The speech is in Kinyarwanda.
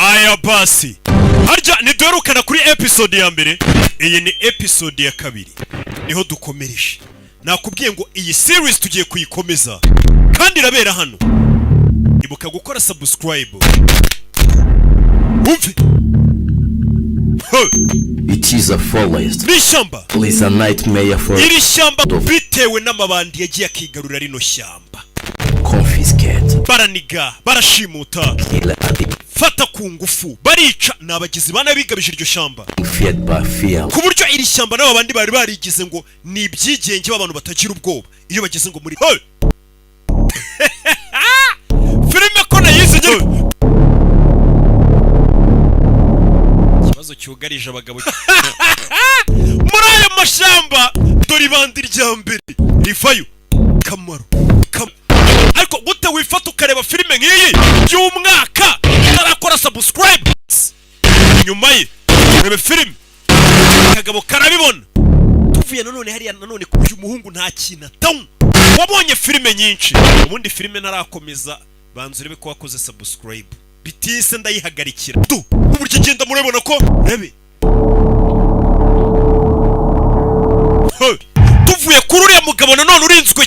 aya basi harya ntiduherukana kuri episode ya mbere, iyi ni episode ya kabiri niho dukomereje. Nakubwiye ngo iyi series tugiye kuyikomeza kandi irabera hano. Ibuka gukora subscribe. Umve. It is a forest. Nishamba. It is a nightmare for iri shamba bitewe n'amabandi yagiye akigarura rino shyamba. Confiscate. Baraniga, barashimuta, fata ku ngufu, barica n'abagizi bana bigabije iryo shamba. Feared by fear. Ku buryo iri shyamba n'abo bandi bari barigize ngo ni ibyigenge b'abantu batagira ubwoba iyo bageze ngo muri filime ko nayize ikibazo cyugarije abagabo muri aya mashamba. Dore ibandi rya mbere rivayo Kamaro. Ariko gute wifata ukareba filime nk'iyi y'umwaka utarakora subscribe? Nyuma ye urebe filime akagabo karabibona. Tuvuye nanone hariya nanone ku umuhungu nta kintu atamu. Wabonye filime nyinshi, ubundi filime ntarakomeza, banza urebe ko wakoze subscribe. Bitise ndayihagarikira uburyo igenda murebona ko rebe. Tuvuye kuri uriya mugabo nanone urinzwe